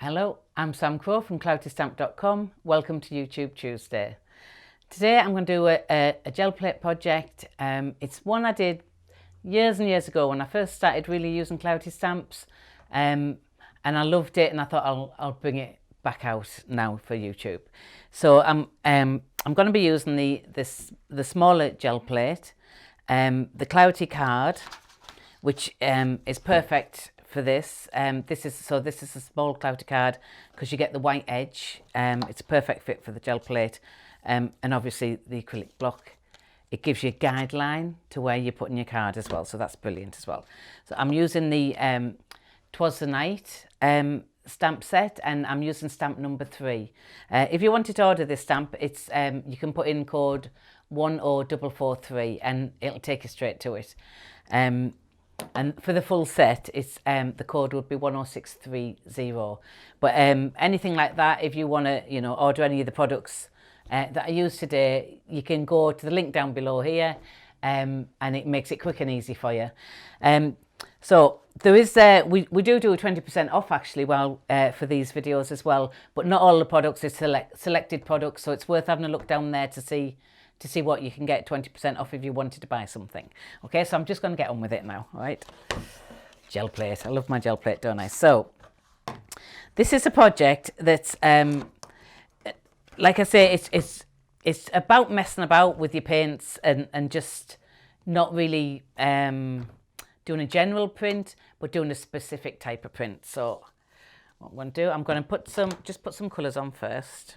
Hello, I'm Sam Crowe from Claritystamp.com. Welcome to YouTube Tuesday. Today I'm going to do a gel plate project. It's one I did years and years ago when I first started really using Clarity stamps, and I loved it, and I thought I'll bring it back out now for YouTube. So I'm going to be using the smaller gel plate, the Clarity card, which is perfect for this. This is a small Clarity card because you get the white edge. It's a perfect fit for the gel plate, and obviously the acrylic block. It gives you a guideline to where you're putting your card as well, so that's brilliant as well. So I'm using the Twas the Night stamp set, and I'm using stamp number 3. If you wanted to order this stamp, it's you can put in code 10443 and it'll take you straight to it. And for the full set, it's the code would be 10630. But anything like that, if you want to, order any of the products that I use today, you can go to the link down below here, and it makes it quick and easy for you. So there is we do a 20% off actually for these videos as well, but not all the products is selected products, so it's worth having a look down there to see what you can get 20% off if you wanted to buy something. Okay, so I'm just going to get on with it now. All right, gel plate. I love my gel plate, don't I? So this is a project that's like I say, it's about messing about with your paints and just not really doing a general print, but doing a specific type of print. So what I'm going to do, I'm going to put some colours on first.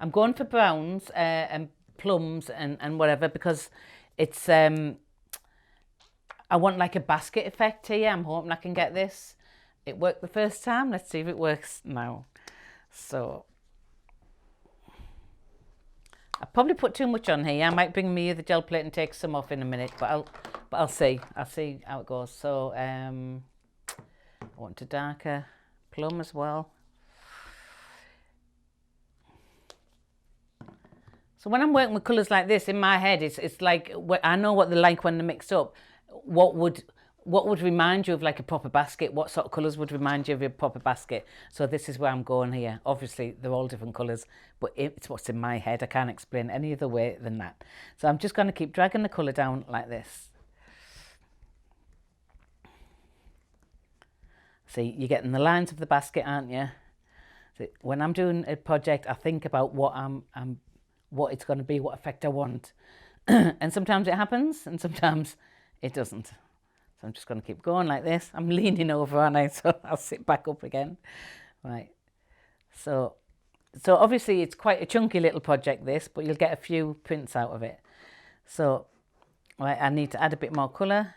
I'm going for browns and plums and whatever, because it's I want like a basket effect here. I'm hoping I can get this. It worked the first time. Let's see if it works now. So I probably put too much on here. I might bring me the gel plate and take some off in a minute, but I'll see. I'll see how it goes. So I want a darker plum as well. So when I'm working with colours like this, in my head, it's like, I know what they're like when they're mixed up. What would remind you of like a proper basket? What sort of colours would remind you of a proper basket? So this is where I'm going here. Obviously, they're all different colours, but it's what's in my head. I can't explain any other way than that. So I'm just going to keep dragging the colour down like this. See, you're getting the lines of the basket, aren't you? So when I'm doing a project, I think about what what it's going to be, what effect I want. And sometimes it happens and sometimes it doesn't. So I'm just going to keep going like this. I'm leaning over, aren't I? So I'll sit back up again. Right. So obviously it's quite a chunky little project, this, but you'll get a few prints out of it. So right, I need to add a bit more colour.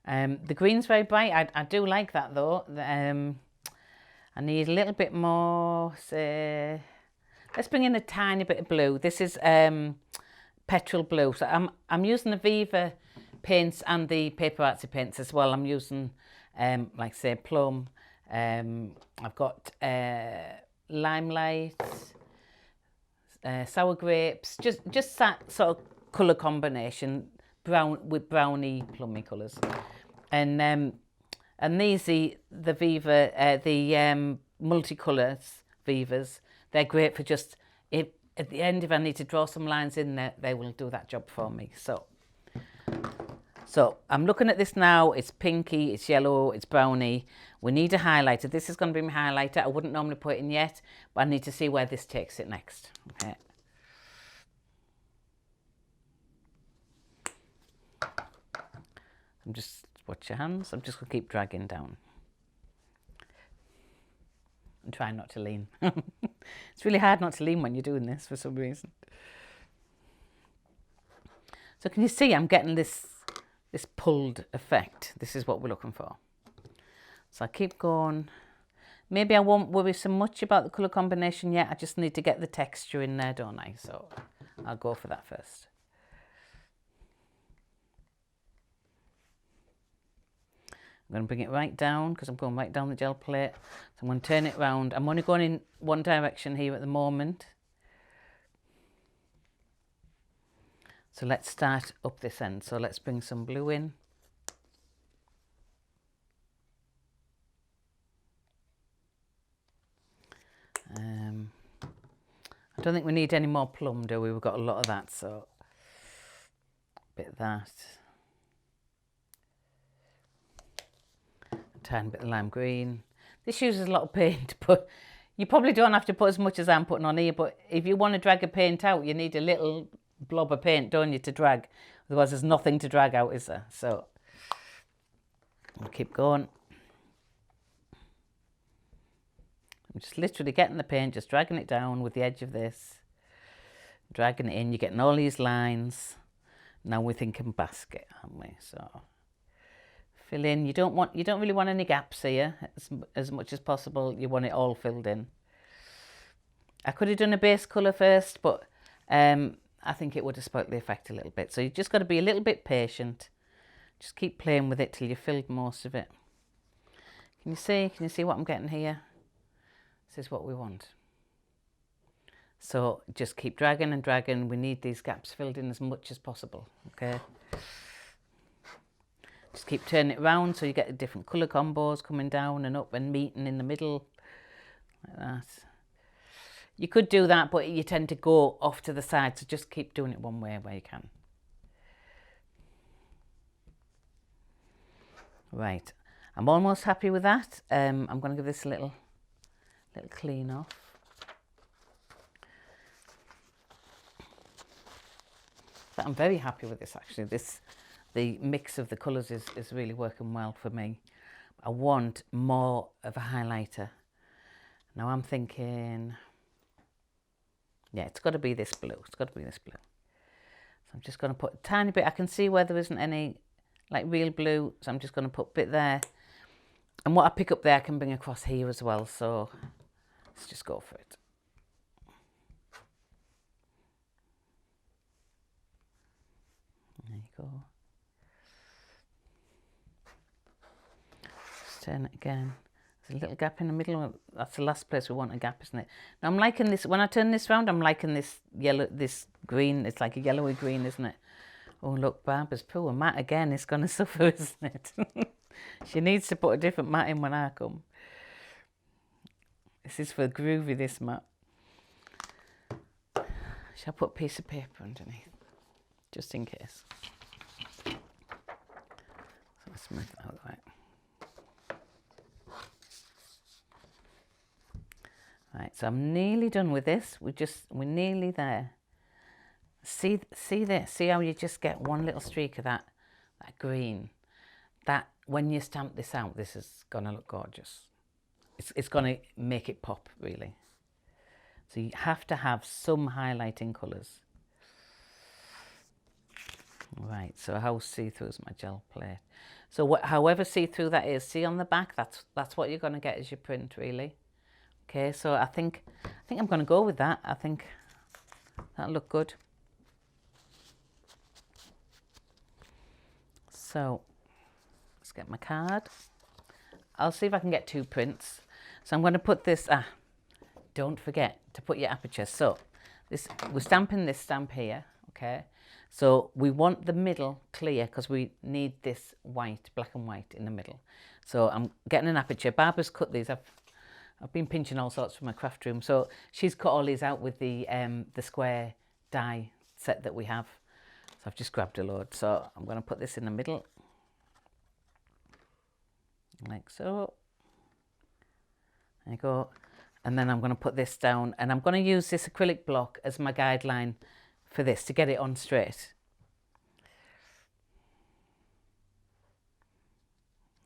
The green's very bright. I do like that though. I need a little bit more, say, let's bring in a tiny bit of blue. This is petrol blue. So I'm using the Viva paints and the Paper Artsy paints as well. I'm using like say plum. I've got limelight, sour grapes. Just that sort of colour combination, brown with browny plummy colours. And these the Viva the multicolours Vivas. They're great for just, at the end, if I need to draw some lines in there, they will do that job for me. So I'm looking at this now. It's pinky, it's yellow, it's browny. We need a highlighter. This is going to be my highlighter. I wouldn't normally put it in yet, but I need to see where this takes it next. Okay. Watch your hands. I'm just going to keep dragging down. And try not to lean. It's really hard not to lean when you're doing this for some reason. So can you see I'm getting this pulled effect? This is what we're looking for. So I keep going. Maybe I won't worry so much about the colour combination yet. I just need to get the texture in there, don't I? So I'll go for that first. I'm going to bring it right down because I'm going right down the gel plate. So I'm going to turn it round. I'm only going in one direction here at the moment. So let's start up this end. So let's bring some blue in. I don't think we need any more plum, do we? We've got a lot of that, so a bit of that. A tiny bit of lime green. This uses a lot of paint, but you probably don't have to put as much as I'm putting on here, but if you want to drag a paint out, you need a little blob of paint, don't you, to drag? Otherwise, there's nothing to drag out, is there? So we'll keep going. I'm just literally getting the paint, just dragging it down with the edge of this, dragging it in. You're getting all these lines. Now we're thinking basket, aren't we? So fill in. You don't really want any gaps here as much as possible. You want it all filled in. I could have done a base colour first, but I think it would have spoilt the effect a little bit. So you just got to be a little bit patient. Just keep playing with it till you've filled most of it. Can you see? Can you see what I'm getting here? This is what we want. So just keep dragging and dragging. We need these gaps filled in as much as possible, okay? Just keep turning it around so you get the different colour combos coming down and up and meeting in the middle, like that. You could do that, but you tend to go off to the side, so just keep doing it one way where you can. Right, I'm almost happy with that. I'm going to give this a little clean off. But I'm very happy with this actually. The mix of the colours is really working well for me. I want more of a highlighter. Now I'm thinking, yeah, it's got to be this blue. It's got to be this blue. So I'm just going to put a tiny bit. I can see where there isn't any like real blue, so I'm just going to put a bit there. And what I pick up there I can bring across here as well, so let's just go for it. There you go. Just turn it again. There's a little gap in the middle. That's the last place we want a gap, isn't it? Now I'm liking this. When I turn this round, I'm liking this yellow, this green. It's like a yellowy green, isn't it? Oh, look, Barbara's poor mat again is going to suffer, isn't it? She needs to put a different mat in when I come. This is for groovy, this mat. Shall I put a piece of paper underneath? Just in case. So let's move that out of the way. Right, so I'm nearly done with this. We're nearly there. See this? See how you just get one little streak of that green? That when you stamp this out, this is gonna look gorgeous. It's gonna make it pop, really. So you have to have some highlighting colours. Right, so how see-through is my gel plate? So however see-through that is, see on the back, that's what you're gonna get as your print, really. Okay, so I think I'm gonna go with that. I think that'll look good. So let's get my card. I'll see if I can get 2 prints. So I'm going to put this, don't forget to put your aperture. So we're stamping this stamp here, okay? So we want the middle clear because we need this white, black and white in the middle. So I'm getting an aperture. Barbara's cut these. I've been pinching all sorts from my craft room. So she's cut all these out with the square die set that we have. So I've just grabbed a load. So I'm going to put this in the middle. Like so. There you go. And then I'm going to put this down. And I'm going to use this acrylic block as my guideline for this to get it on straight.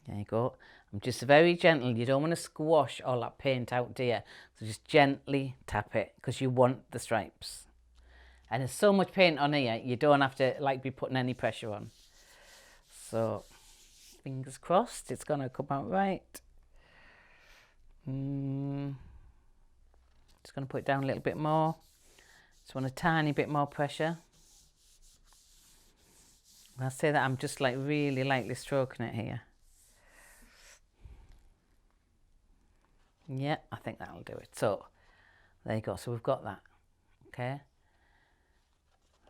There you go. I'm just very gentle. You don't want to squash all that paint out, do you? So just gently tap it because you want the stripes. And there's so much paint on here, you don't have to be putting any pressure on. So, fingers crossed, it's going to come out right. Just going to put it down a little bit more. Just want a tiny bit more pressure. I'll say that I'm just really lightly stroking it here. Yeah, I think that'll do it. So, there you go. So we've got that. Okay.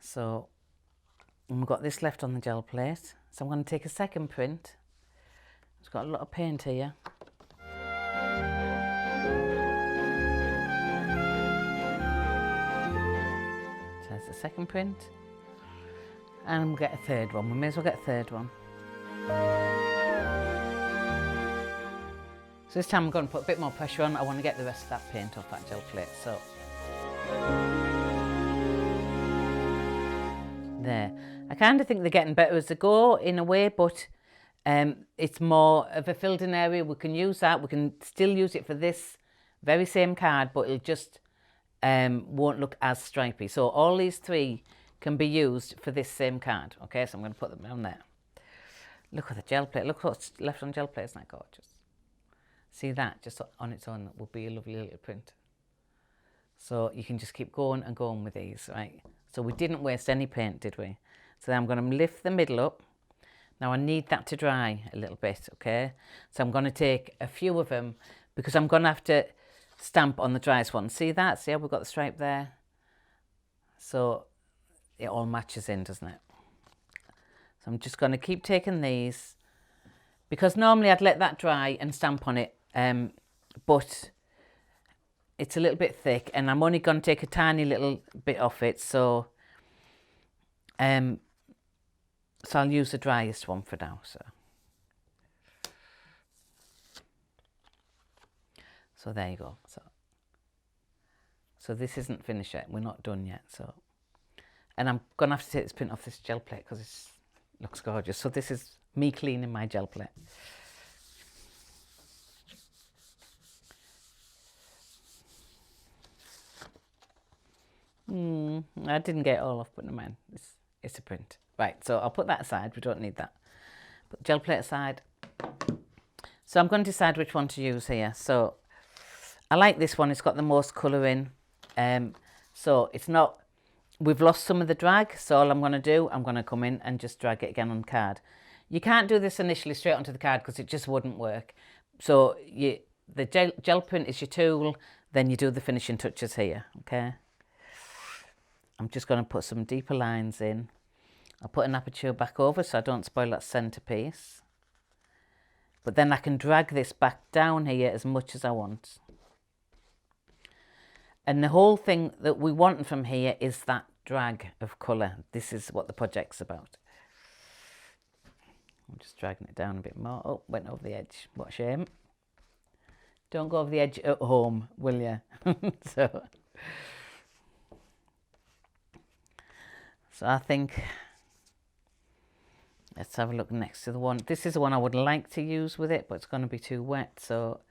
So we've got this left on the gel plate. So I'm going to take a second print. It's got a lot of paint here. the second print. And we'll get a third one. We may as well get a third one. So this time I'm going to put a bit more pressure on. I want to get the rest of that paint off that gel plate. So there. I kind of think they're getting better as they go in a way, but it's more of a filled in area. We can use that. We can still use it for this very same card, but it'll just won't look as stripy. So all these three can be used for this same card. Okay, so I'm going to put them down there. Look at the gel plate. Look what's left on gel plate. Isn't that gorgeous? See that? Just on its own, that would be a lovely little print. So you can just keep going and going with these, right? So we didn't waste any paint, did we? So then I'm going to lift the middle up. Now I need that to dry a little bit, okay? So I'm going to take a few of them because I'm going to have to stamp on the driest one. See that? See how we've got the stripe there? So it all matches in, doesn't it? So I'm just going to keep taking these because normally I'd let that dry and stamp on it, but it's a little bit thick and I'm only going to take a tiny little bit off it, so I'll use the driest one for now. So there you go. So this isn't finished yet. We're not done yet. So, and I'm going to have to take this print off this gel plate because it looks gorgeous. So this is me cleaning my gel plate. I didn't get it all off, but never mind. It's a print. Right, so I'll put that aside. We don't need that. Put the gel plate aside. So I'm going to decide which one to use here. So I like this one. It's got the most colour in. So it's not, we've lost some of the drag. So all I'm going to do, I'm going to come in and just drag it again on the card. You can't do this initially straight onto the card because it just wouldn't work. So the gel print is your tool. Then you do the finishing touches here, okay? I'm just going to put some deeper lines in. I'll put an aperture back over so I don't spoil that centerpiece. But then I can drag this back down here as much as I want. And the whole thing that we want from here is that drag of colour. This is what the project's about. I'm just dragging it down a bit more. Oh, went over the edge. What a shame. Don't go over the edge at home, will you? So I think, let's have a look next to the one. This is the one I would like to use with it, but it's going to be too wet. So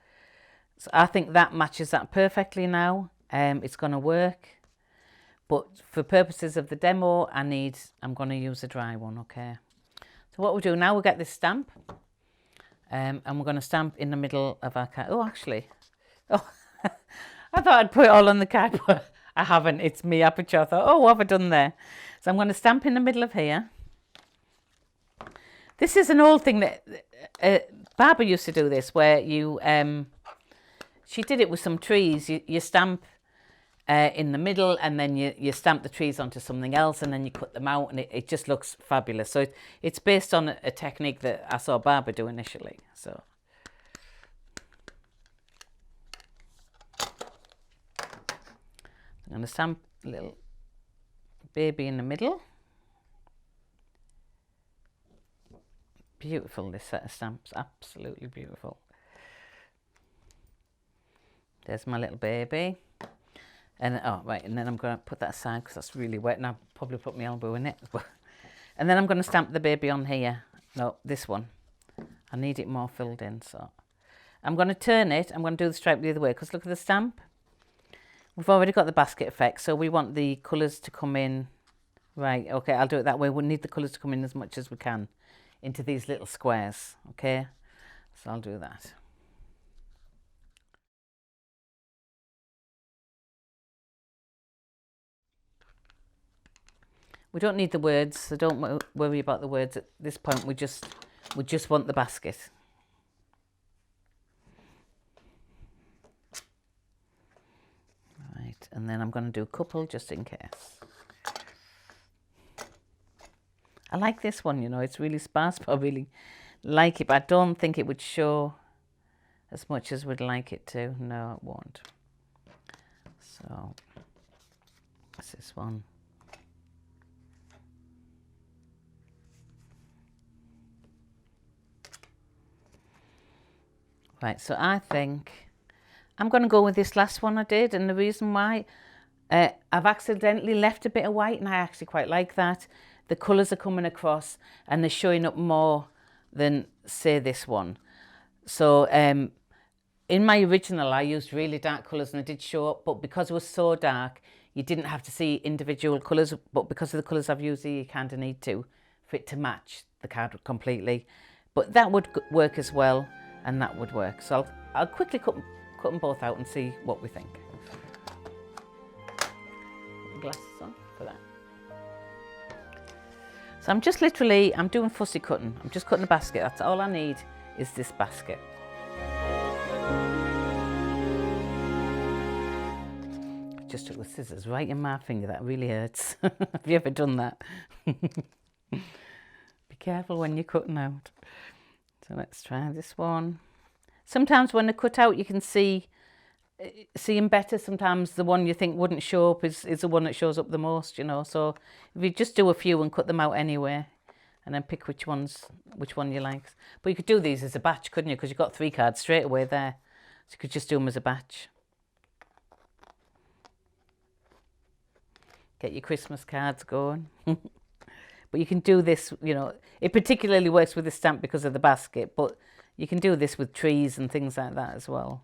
I think that matches that perfectly now. It's going to work. But for purposes of the demo, I'm going to use a dry one, okay? So what we'll do now, we'll get this stamp. And we're going to stamp in the middle of our card. Oh, actually. Oh, I thought I'd put it all on the card, but I haven't. It's me aperture. I thought, oh, what have I done there? So I'm going to stamp in the middle of here. This is an old thing that Barbara used to do this, where you, she did it with some trees. You stamp in the middle and then you stamp the trees onto something else and then you cut them out and it just looks fabulous. So it's based on a technique that I saw Barbara do initially. So I'm going to stamp a little baby in the middle. Beautiful, this set of stamps, absolutely beautiful. There's my little baby. And oh right, and then I'm going to put that aside because that's really wet and I'll probably put my elbow in it. And then I'm going to stamp the baby on here. No, this one. I need it more filled in, so I'm going to turn it. I'm going to do the stripe the other way because look at the stamp. We've already got the basket effect, so we want the colours to come in. Right, okay, I'll do it that way. We'll need the colours to come in as much as we can into these little squares, okay? So I'll do that. We don't need the words, so don't worry about the words at this point. We just want the basket. Right, and then I'm going to do a couple just in case. I like this one, you know, it's really sparse, but I really like it, but I don't think it would show as much as we'd like it to. No, it won't. So, that's this one. Right, so I think I'm going to go with this last one I did, and the reason why, I've accidentally left a bit of white, and I actually quite like that. The colours are coming across and they're showing up more than, say, this one. So in my original, I used really dark colours and they did show up, but because it was so dark, you didn't have to see individual colours, but because of the colours I've used here, you kind of need to, for it to match the card completely. But that would work as well, and that would work. So I'll quickly cut them both out and see what we think. Glasses on for that. So I'm just literally, I'm doing fussy cutting. I'm just cutting a basket. That's all I need is this basket. I just took the scissors right in my finger. That really hurts. Have you ever done that? Be careful when you're cutting out. So let's try this one. Sometimes when they're cut out, you can see them better. Sometimes the one you think wouldn't show up is the one that shows up the most, you know. So if you just do a few and cut them out anyway, and then pick which one you like. But you could do these as a batch, couldn't you? Because you've got 3 cards straight away there. So you could just do them as a batch. Get your Christmas cards going. But you can do this, you know, it particularly works with the stamp because of the basket, but you can do this with trees and things like that as well.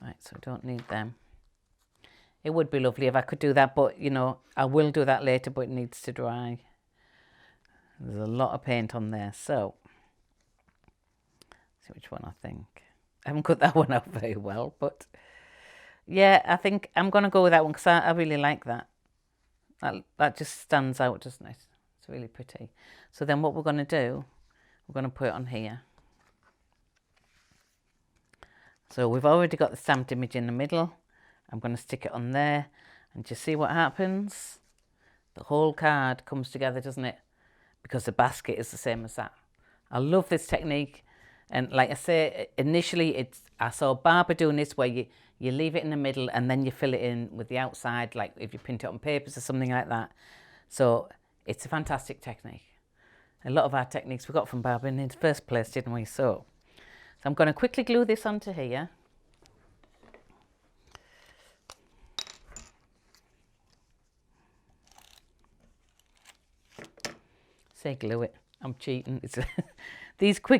Right, so I don't need them. It would be lovely if I could do that, but, you know, I will do that later, but it needs to dry. There's a lot of paint on there, so see which one I think. I haven't cut that one out very well, but yeah, I think I'm going to go with that one because I really like that. That just stands out, doesn't it? It's really pretty. So then what we're going to do, we're going to put it on here. So we've already got the stamped image in the middle. I'm going to stick it on there and just see what happens. The whole card comes together, doesn't it? Because the basket is the same as that. I love this technique. And like I say, initially I saw Barbara doing this where you leave it in the middle and then you fill it in with the outside, like if you print it on papers or something like that. So it's a fantastic technique. A lot of our techniques we got from Barbara in the first place, didn't we? So I'm going to quickly glue this onto here. Say glue it. I'm cheating. It's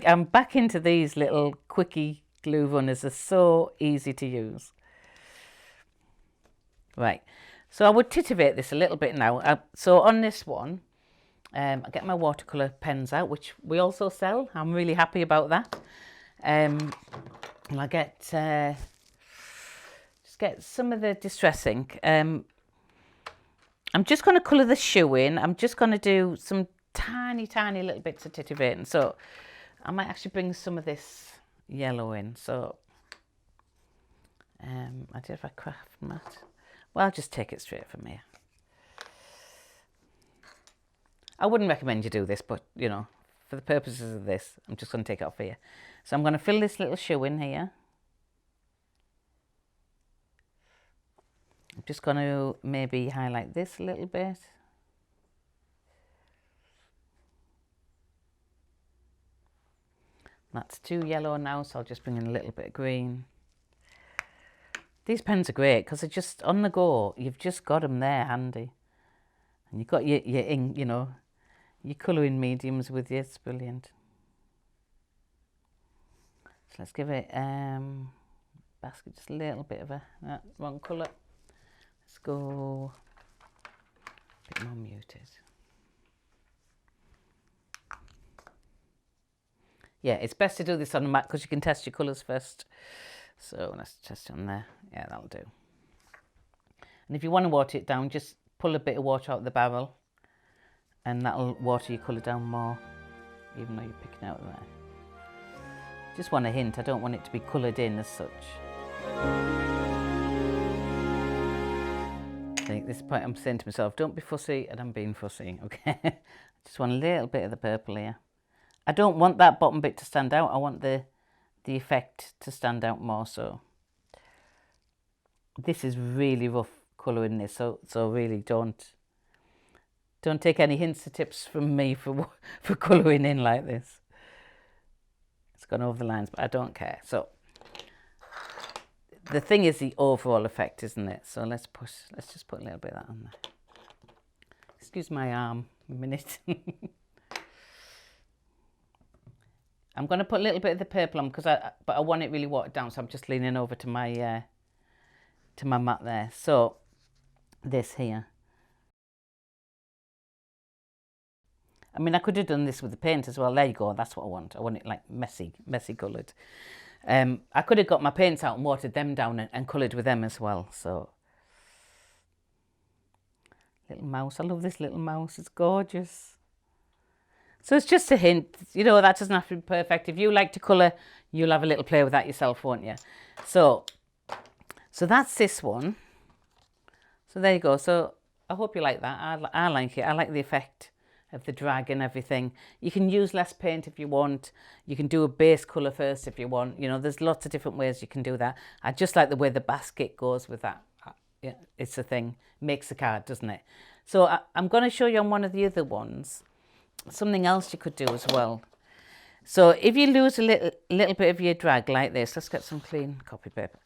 I'm back into these little quickie glue runners. They're so easy to use. Right. So I would titivate this a little bit now. So on this one, I get my watercolour pens out, which we also sell. I'm really happy about that. And I just get some of the distress ink. I'm just going to colour the shoe in. I'm just going to do some tiny little bits of titivating. So I might actually bring some of this yellow in. So I did have a craft mat. Well, I'll just take it straight from here. I wouldn't recommend you do this, but, you know, for the purposes of this, I'm just going to take it off here. So I'm going to fill this little shoe in here. I'm just going to maybe highlight this a little bit. That's too yellow now, so I'll just bring in a little bit of green. These pens are great because they're just on the go. You've just got them there handy. And you've got your ink, you know, your colouring mediums with you. It's brilliant. So let's give it basket just a little bit of a wrong colour. Let's go a bit more muted. Yeah, it's best to do this on a mat because you can test your colours first. So let's test it on there. Yeah, that'll do. And if you want to water it down, just pull a bit of water out of the barrel and that'll water your colour down more, even though you're picking out there. Just want a hint, I don't want it to be coloured in as such. See, at this point I'm saying to myself, don't be fussy, and I'm being fussy, okay? I just want a little bit of the purple here. I don't want that bottom bit to stand out, I want the effect to stand out more, so. This is really rough colouring this, so really don't Don't take any hints or tips from me for colouring in like this. It's gone over the lines, but I don't care. So the thing is the overall effect, isn't it? So let's just put a little bit of that on there. Excuse my arm a minute. I'm going to put a little bit of the purple on but I want it really watered down, so I'm just leaning over to my mat there. So this here. I mean, I could have done this with the paint as well. There you go. That's what I want. I want it like messy coloured. I could have got my paints out and watered them down and coloured with them as well. So, little mouse. I love this little mouse. It's gorgeous. So it's just a hint. You know, that doesn't have to be perfect. If you like to colour, you'll have a little play with that yourself, won't you? So that's this one. So there you go. So I hope you like that. I like it. I like the effect of the drag and everything. You can use less paint if you want. You can do a base colour first if you want. You know, there's lots of different ways you can do that. I just like the way the basket goes with that. Yeah, it's a thing. Makes the card, doesn't it? So I'm going to show you on one of the other ones something else you could do as well. So if you lose a little bit of your drag like this, let's get some clean copy paper.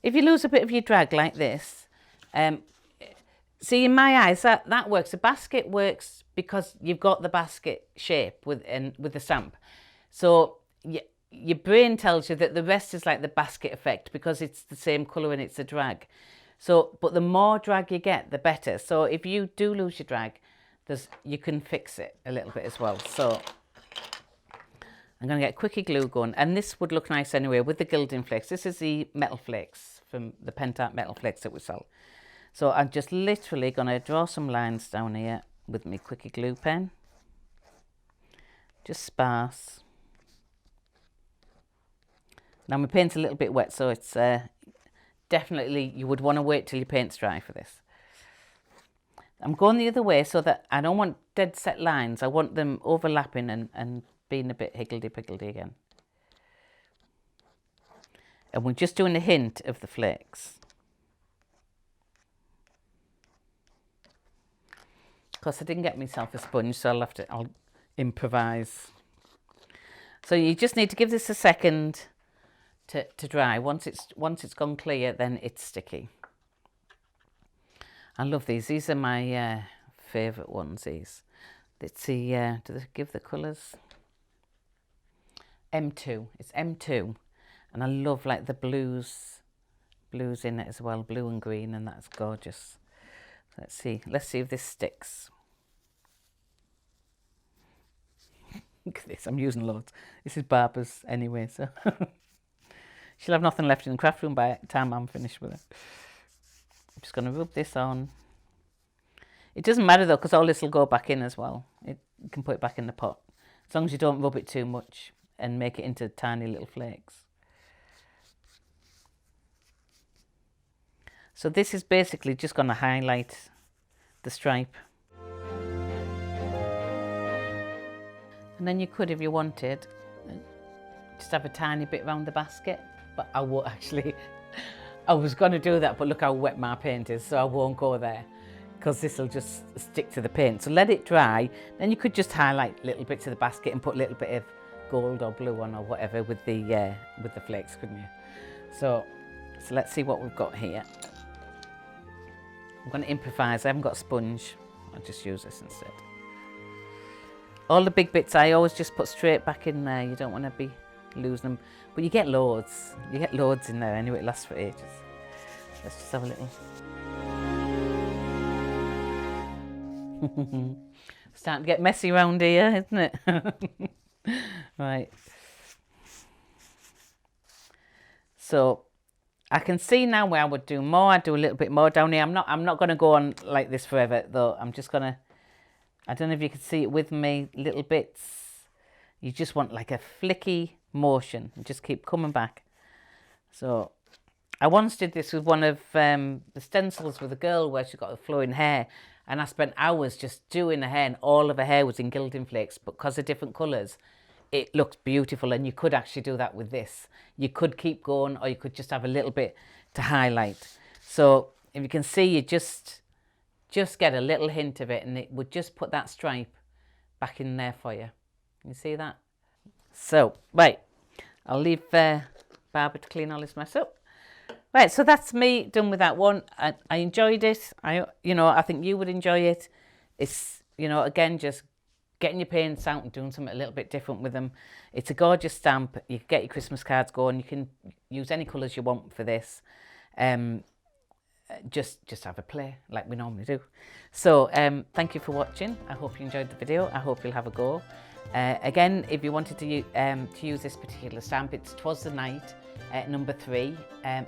If you lose a bit of your drag like this, see, in my eyes, that works. The basket works because you've got the basket shape with the stamp. So your brain tells you that the rest is like the basket effect because it's the same colour and it's a drag. So, but the more drag you get, the better. So if you do lose your drag, you can fix it a little bit as well. So I'm going to get quickie glue going. And this would look nice anyway with the gilding flakes. This is the metal flakes from the Pentart metal flakes that we sell. So I'm just literally going to draw some lines down here with my quickie glue pen. Just sparse. Now my paint's a little bit wet, so it's definitely, you would want to wait till your paint's dry for this. I'm going the other way so that I don't want dead set lines. I want them overlapping and being a bit higgledy-piggledy again. And we're just doing a hint of the flakes. Of course, I didn't get myself a sponge, so I'll improvise. So you just need to give this a second to dry. Once it's gone clear, then it's sticky. I love these. These are my favourite ones. These. Let's see. Do they give the colours? M2. It's M2, and I love like the blues in it as well, blue and green, and that's gorgeous. Let's see if this sticks. Look at this, I'm using loads. This is Barbara's anyway, so she'll have nothing left in the craft room by the time I'm finished with it. I'm just going to rub this on. It doesn't matter though, because all this will go back in as well. You can put it back in the pot, as long as you don't rub it too much and make it into tiny little flakes. So this is basically just going to highlight the stripe. And then you could, if you wanted, just have a tiny bit around the basket. But I won't actually. I was going to do that, but look how wet my paint is, so I won't go there because this will just stick to the paint. So let it dry. Then you could just highlight little bits of the basket and put a little bit of gold or blue on or whatever with the flakes, couldn't you? So let's see what we've got here. I'm going to improvise. I haven't got a sponge. I'll just use this instead. All the big bits I always just put straight back in there. You don't want to be losing them. But you get loads. You get loads in there anyway. It lasts for ages. Let's just have a little. Starting to get messy around here, isn't it? Right. So I can see now where I would do more. I'd do a little bit more down here. I'm not going to go on like this forever though. I'm just going to, I don't know if you can see it with me, little bits. You just want like a flicky motion and just keep coming back. So I once did this with one of the stencils with a girl where she got the flowing hair, and I spent hours just doing her hair, and all of her hair was in gilding flakes, but because of different colours, it looked beautiful. And you could actually do that with this. You could keep going, or you could just have a little bit to highlight. So if you can see, you just just get a little hint of it, and it would just put that stripe back in there for you. You see that? So, right, I'll leave Barbara to clean all this mess up. Right, so that's me done with that one. I enjoyed it. I think you would enjoy it. It's, again, just getting your paints out and doing something a little bit different with them. It's a gorgeous stamp. You can get your Christmas cards going. You can use any colours you want for this. Just have a play like we normally do. So thank you for watching. I hope you enjoyed the video. I hope you'll have a go. Again, if you wanted to use this particular stamp, it's Twas the Night, number 3,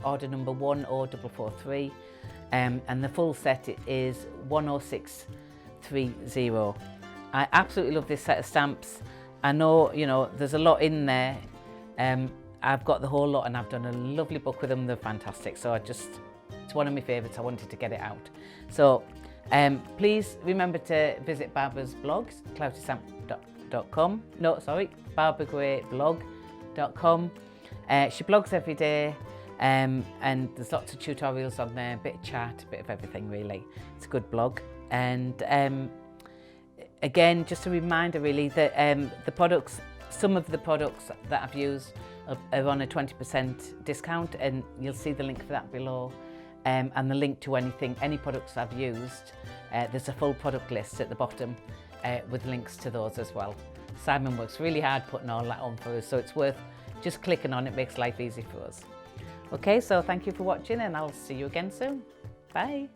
order number 10443, and the full set is 10630. I absolutely love this set of stamps. I know, there's a lot in there. I've got the whole lot, and I've done a lovely book with them. They're fantastic. So it's one of my favourites. I wanted to get it out. So please remember to visit Barbara's blogs, Claritystamp.com. No, sorry, BarbaraGrayBlog.com. She blogs every day, and there's lots of tutorials on there, a bit of chat, a bit of everything really. It's a good blog. And again, just a reminder really that some of the products that I've used are on a 20% discount, and you'll see the link for that below. And the link to any products I've used. There's a full product list at the bottom with links to those as well. Simon works really hard putting all that on for us, so it's worth just clicking on. It makes life easy for us. Okay, so thank you for watching, and I'll see you again soon. Bye.